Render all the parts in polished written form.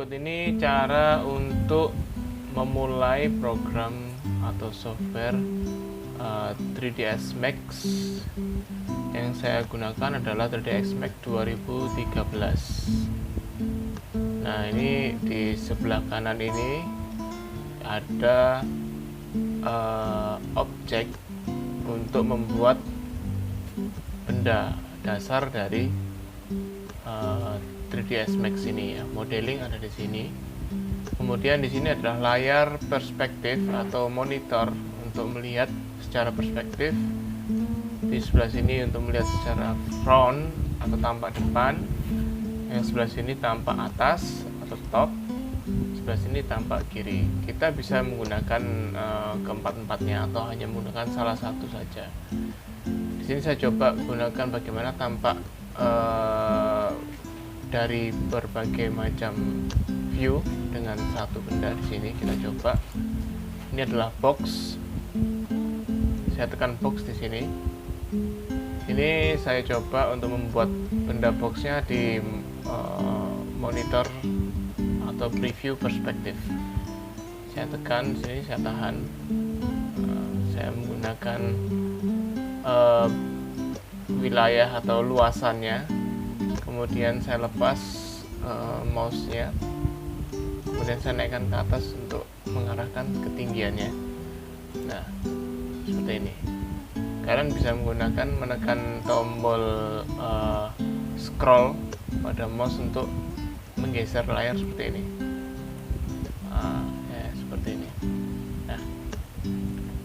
Berikut ini cara untuk memulai program atau software 3ds Max. Yang saya gunakan adalah 3ds Max 2013. Nah, ini di sebelah kanan ini ada objek untuk membuat benda dasar dari 3ds Max ini ya. Modeling ada di sini. Kemudian di sini adalah layar perspektif atau monitor untuk melihat secara perspektif. Di sebelah sini untuk melihat secara front atau tampak depan. Yang sebelah sini tampak atas atau top. Sebelah sini tampak kiri. Kita bisa menggunakan keempat-empatnya atau hanya menggunakan salah satu saja. Di sini saya coba gunakan bagaimana tampak dari berbagai macam view dengan satu benda. Di sini kita coba. Ini adalah box. Saya tekan box di sini. Ini saya coba untuk membuat benda boxnya di monitor atau preview perspektif. Saya tekan sini, saya tahan. Saya menggunakan wilayah atau luasannya. Kemudian saya lepas mouse-nya. Kemudian saya naikkan ke atas untuk mengarahkan ketinggiannya. Nah, seperti ini. Kalian bisa menekan tombol scroll pada mouse untuk menggeser layar seperti ini. Seperti ini. Nah,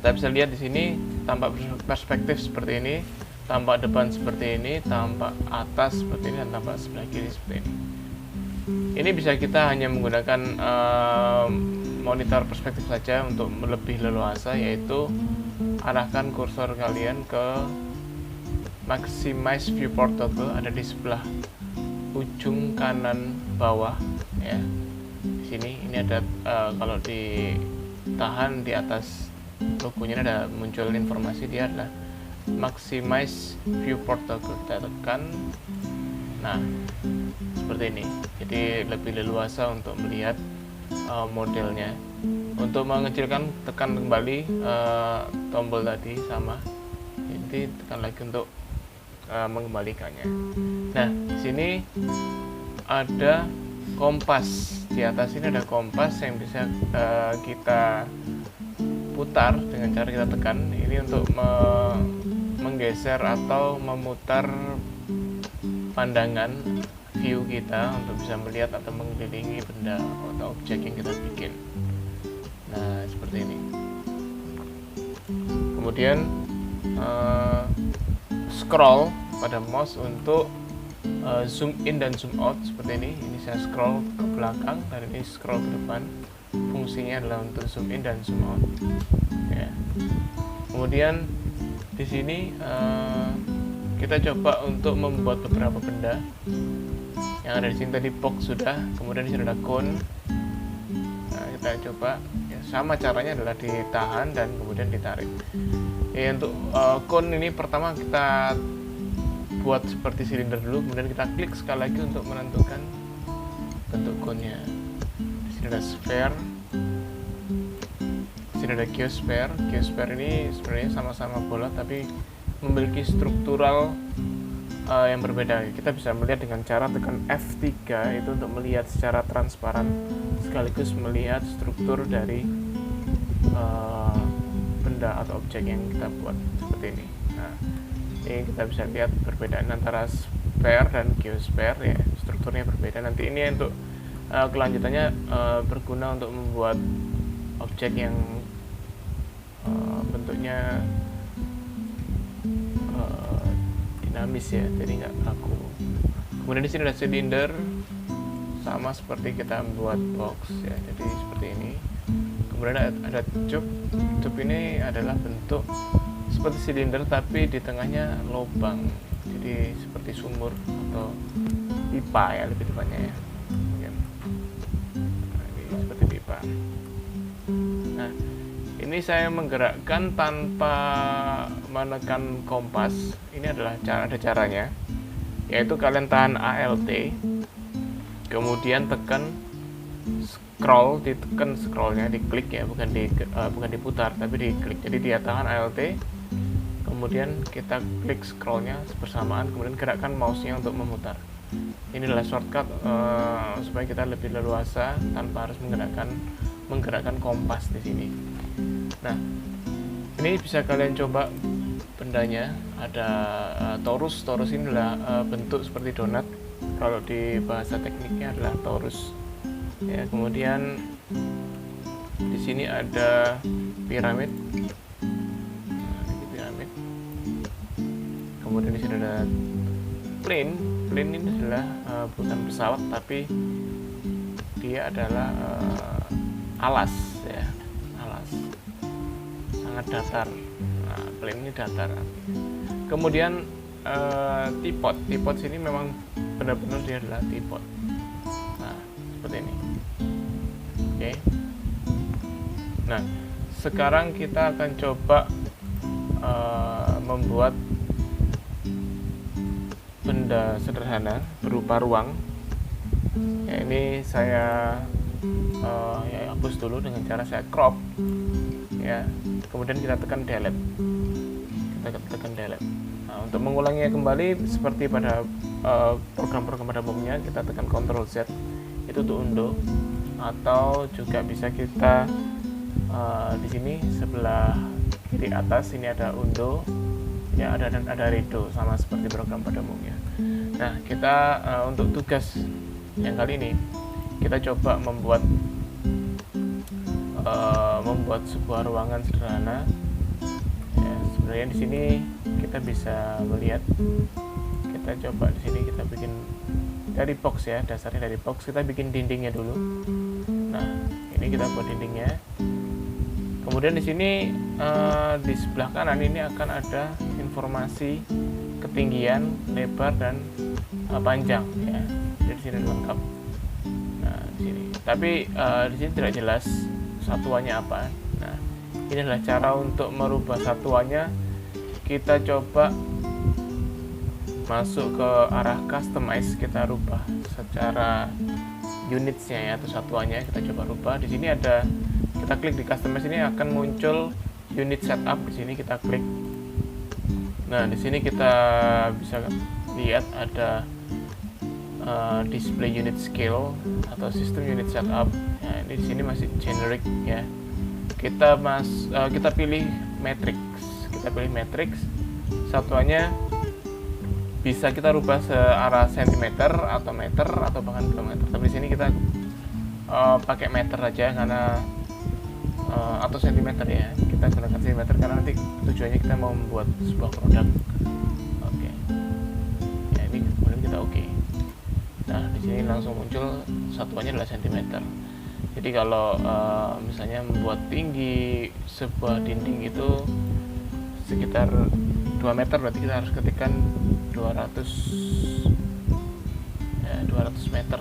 kita bisa lihat di sini tampak perspektif seperti ini, tampak depan seperti ini, tampak atas seperti ini, dan tampak sebelah kiri seperti ini. Ini bisa kita hanya menggunakan monitor perspektif saja untuk lebih leluasa, yaitu arahkan kursor kalian ke maximize viewport toggle, ada di sebelah ujung kanan bawah ya. Di sini ini ada kalau ditahan di atas logonya ada muncul informasi dia adalah maximize viewport toggle. Kita tekan. Nah, seperti ini. Jadi lebih leluasa untuk melihat modelnya. Untuk mengecilkan, tekan kembali tombol tadi sama. Jadi tekan lagi untuk mengembalikannya. Nah, di sini ada kompas. Di atas ini ada kompas yang bisa kita putar dengan cara kita tekan. Ini untuk menggeser atau memutar pandangan view kita untuk bisa melihat atau mengelilingi benda atau objek yang kita bikin. Nah, seperti ini. Kemudian scroll pada mouse untuk zoom in dan zoom out seperti ini. Ini saya scroll ke belakang dan ini scroll ke depan. Fungsinya adalah untuk zoom in dan zoom out. Ya. Kemudian di sini kita coba untuk membuat beberapa benda. Yang ada di sini tadi box sudah, kemudian di sini ada cone. Nah, kita coba ya, sama caranya adalah ditahan dan kemudian ditarik. Ya, untuk cone ini pertama kita buat seperti silinder dulu, kemudian kita klik sekali lagi untuk menentukan bentuk cone-nya. Di sini ada sphere. Di sini ada geosphere. Geosphere ini sebenarnya sama-sama bola tapi memiliki struktural yang berbeda. Kita bisa melihat dengan cara tekan F3 itu untuk melihat secara transparan sekaligus melihat struktur dari benda atau objek yang kita buat seperti ini. Nah, ini kita bisa lihat perbedaan antara sphere dan geosphere ya, strukturnya berbeda. Nanti ini untuk kelanjutannya berguna untuk membuat objek yang bentuknya dinamis ya, jadi nggak kaku. Kemudian di sini ada silinder, sama seperti kita membuat box ya, jadi seperti ini. Kemudian ada tube. Tube ini adalah bentuk seperti silinder tapi di tengahnya lubang, jadi seperti sumur atau pipa ya, lebih tepatnya ya. Nah, ini seperti pipa. Nah, ini saya menggerakkan tanpa menekan kompas. Ini adalah ada caranya, yaitu kalian tahan ALT, kemudian tekan scroll, ditekan scrollnya, diklik ya, bukan diputar tapi diklik. Jadi dia tahan Alt, kemudian kita klik scrollnya bersamaan, kemudian gerakkan mouse-nya untuk memutar. Ini adalah shortcut supaya kita lebih leluasa tanpa harus menggerakkan kompas di sini. Nah, ini bisa kalian coba bendanya. Ada torus. Torus ini adalah bentuk seperti donat. Kalau di bahasa tekniknya adalah torus. Ya, kemudian di sini ada piramid. Nah, ini piramid. Kemudian di sini ada plane. Plane ini adalah bukan pesawat tapi dia adalah alas ya, alas sangat datar. Nah, plane ini datar. Kemudian teapot sini memang benar-benar dia adalah teapot. Nah, seperti ini. Oke. Nah, sekarang kita akan coba membuat benda sederhana berupa ruang. Ya, ini saya hapus dulu dengan cara saya crop. Ya, kemudian kita tekan delete. Nah, untuk mengulanginya kembali seperti pada program-program pada umumnya, kita tekan Ctrl Z itu untuk undo, atau juga bisa kita di sini sebelah kiri atas ini ada undo, ya ada redo sama seperti program pada umumnya. Nah, kita untuk tugas yang kali ini kita coba membuat sebuah ruangan sederhana. Ya, sebenarnya di sini kita bisa melihat, kita coba di sini kita bikin dari box ya, dasarnya dari box. Kita bikin dindingnya dulu. Nah, ini kita buat dindingnya. Kemudian di sini di sebelah kanan ini akan ada informasi ketinggian, lebar dan panjang ya. Jadi di sini lengkap. Nah, di sini. Tapi di sini tidak jelas satuannya apa. Nah, ini adalah cara untuk merubah satuannya. Kita coba masuk ke arah customize, kita rubah secara unitsnya ya, atau satuannya kita coba rubah. Di sini ada, kita klik di customize, ini akan muncul unit setup. Di sini kita klik. Nah, di sini kita bisa lihat ada display unit scale atau system unit setup. Nah, ini di sini masih generic ya. Kita pilih matrix. Satuannya bisa kita rubah searah cm atau meter atau bahkan kilometer. Tapi di sini kita pakai meter aja karena atau sentimeter ya. Kita gunakan sentimeter karena nanti tujuannya kita mau membuat sebuah produk. Oke. Ya, ini kemudian kita oke. Nah, di sini langsung muncul satuannya adalah sentimeter. Jadi kalau misalnya membuat tinggi sebuah dinding itu sekitar 2 meter, berarti kita harus ketikkan 200 meter.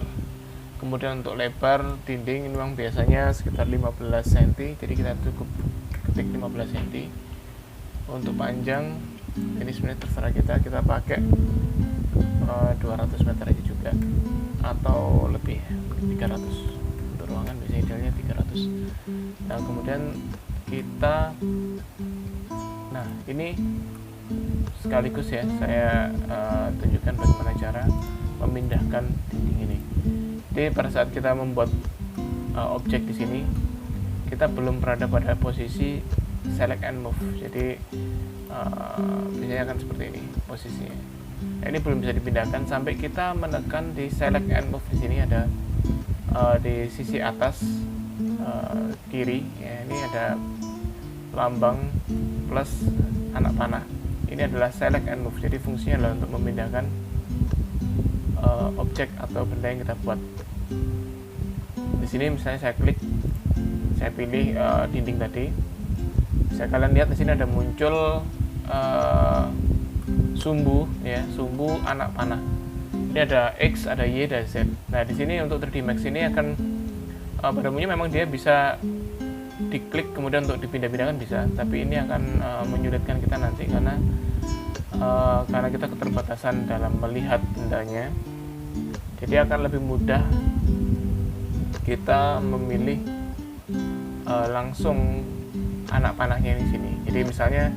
Kemudian untuk lebar dinding ini memang biasanya sekitar 15 cm, jadi kita cukup ketik 15 cm. Untuk panjang ini sebenarnya terserah kita pakai 200 meter aja juga atau lebih, 300. Untuk ruangan biasanya idealnya 300. Nah, kemudian kita, nah ini sekaligus ya saya tunjukkan bagaimana cara memindahkan dinding ini. Jadi pada saat kita membuat objek di sini, kita belum berada pada posisi select and move. Jadi biasanya akan seperti ini posisinya. Nah, ini belum bisa dipindahkan sampai kita menekan di select and move. Di sini ada di sisi atas kiri ya, ini ada lambang plus anak panah. Ini adalah select and move. Jadi fungsinya adalah untuk memindahkan objek atau benda yang kita buat. Di sini misalnya saya klik, saya pilih dinding tadi. Bisa kalian lihat di sini ada muncul sumbu ya, sumbu anak panah. Ini ada X, ada Y, ada Z. Nah, di sini untuk 3D Max ini akan pada umumnya memang dia bisa diklik kemudian untuk dipindah-pindahkan bisa, tapi ini akan menyulitkan kita nanti karena kita keterbatasan dalam melihat bendanya. Jadi akan lebih mudah kita memilih langsung anak panahnya di sini. Jadi misalnya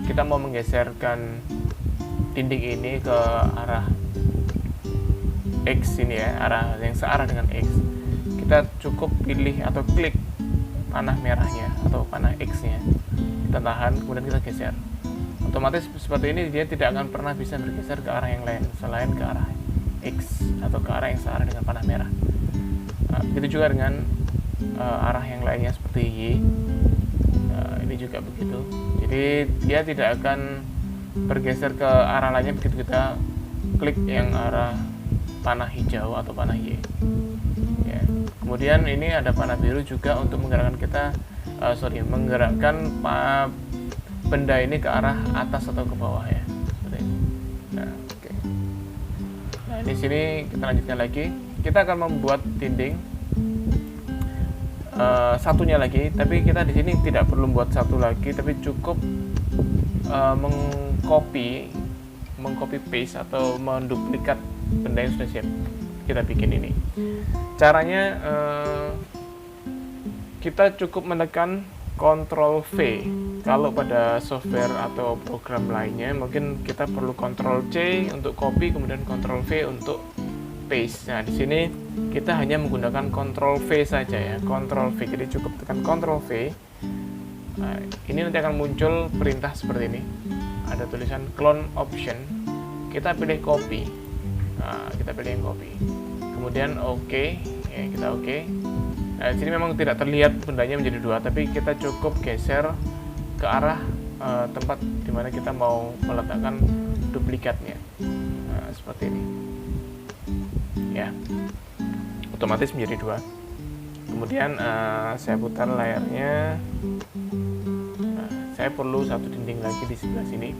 kita mau menggeserkan dinding ini ke arah X ini ya, arah yang searah dengan X, kita cukup pilih atau klik panah merahnya atau panah X-nya, kita tahan, kemudian kita geser. Otomatis seperti ini dia tidak akan pernah bisa bergeser ke arah yang lain selain ke arah X atau ke arah yang searah dengan panah merah. Begitu juga dengan arah yang lainnya seperti Y. Ini juga begitu. Jadi dia tidak akan bergeser ke arah lainnya begitu kita klik yang arah panah hijau atau panah Y. Ya. Kemudian ini ada panah biru juga untuk menggerakkan menggerakkan benda ini ke arah atas atau ke bawah ya. Seperti ini. Nah, oke. Nah, di sini kita lanjutkan lagi. Kita akan membuat dinding satunya lagi, tapi kita di sini tidak perlu membuat satu lagi, tapi cukup mengcopy paste atau menduplikat benda yang sudah siap kita bikin ini. Caranya kita cukup menekan Ctrl V. Kalau pada software atau program lainnya mungkin kita perlu Ctrl C untuk copy, kemudian Ctrl V untuk paste. Nah, di sini kita hanya menggunakan Ctrl V saja ya, Ctrl V. Jadi cukup tekan Ctrl V. Nah, ini nanti akan muncul perintah seperti ini. Ada tulisan clone option. Kita pilih copy. Nah, kita pilih yang copy. Kemudian OK, ya, kita OK. Nah, di sini memang tidak terlihat bendanya menjadi dua, tapi kita cukup geser ke arah tempat dimana kita mau meletakkan duplikatnya. Nah, seperti ini. Ya, otomatis menjadi dua. Kemudian saya putar layarnya. Nah, saya perlu satu dinding lagi di sebelah sini.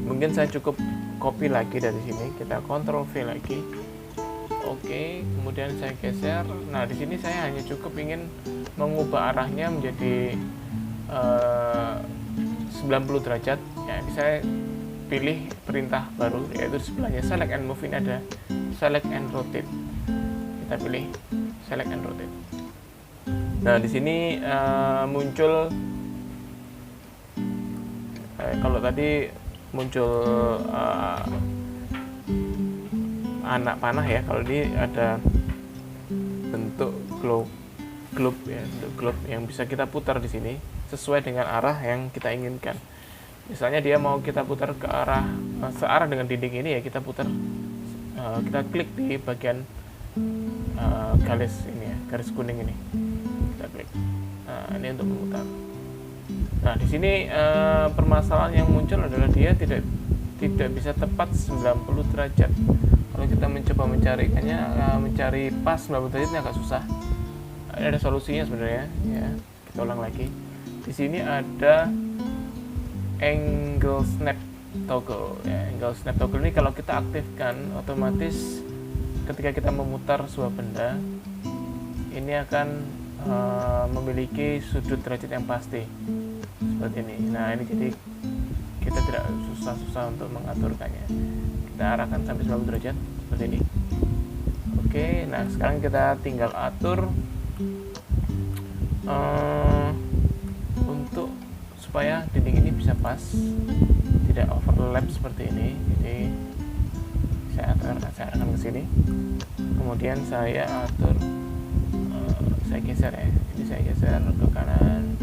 Mungkin saya cukup copy lagi dari sini. Kita Ctrl V lagi. Oke, kemudian saya geser. Nah, di sini saya hanya cukup ingin mengubah arahnya menjadi 90 derajat. Ya, ini saya pilih perintah baru, yaitu sebelahnya select and move. Ini ada select and rotate. Kita pilih select and rotate. Nah, di sini muncul kalau tadi muncul anak panah ya, kalau ini ada bentuk globe ya, bentuk globe yang bisa kita putar di sini sesuai dengan arah yang kita inginkan. Misalnya dia mau kita putar ke arah searah dengan dinding ini ya, kita putar, kita klik di bagian garis ini ya, garis kuning ini, kita klik. Nah, ini untuk memutar. Nah, di sini permasalahan yang muncul adalah dia tidak bisa tepat 90 derajat. Kalau kita mencoba mencarikannya, mencari pas 90 derajat ini agak susah. Ini ada solusinya sebenarnya ya. Kita ulang lagi. Di sini ada angle snap toggle ya. Angle snap toggle ini kalau kita aktifkan, otomatis ketika kita memutar sebuah benda ini akan memiliki sudut derajat yang pasti seperti ini. Nah, ini jadi kita tidak susah-susah untuk mengaturkannya. Kita arahkan sampai 90 derajat seperti ini. Oke, nah sekarang kita tinggal atur untuk supaya dinding ini bisa pas, tidak overlap seperti ini. Jadi saya arahkan ke sini, kemudian saya atur, saya geser ya. Jadi saya geser ke kanan,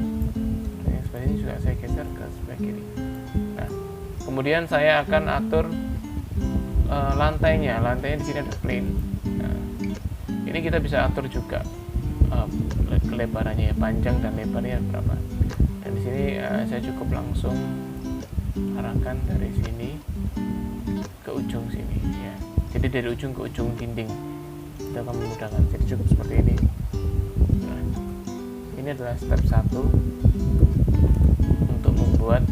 dan yang seperti ini juga saya geser ke sebelah kiri. Nah, kemudian saya akan atur lantainya di sini ada plane. Nah, ini kita bisa atur juga kelebarannya ya, panjang dan lebarnya berapa. Dan di sini saya cukup langsung arahkan dari sini ke ujung sini ya. Jadi dari ujung ke ujung dinding itu akan memudahkan. Jadi cukup seperti ini. Nah, ini adalah step 1 untuk membuat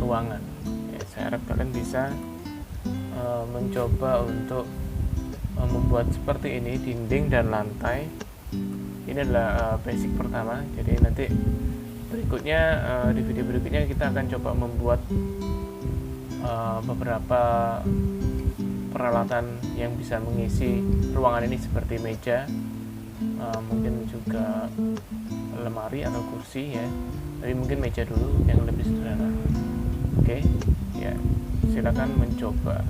ruangan. Ya, saya harap kalian bisa mencoba untuk membuat seperti ini dinding dan lantai. Ini adalah basic pertama. Jadi nanti berikutnya di video berikutnya kita akan coba membuat beberapa peralatan yang bisa mengisi ruangan ini seperti meja, mungkin juga lemari atau kursi ya, tapi mungkin meja dulu yang lebih sederhana. Oke, ya silakan mencoba.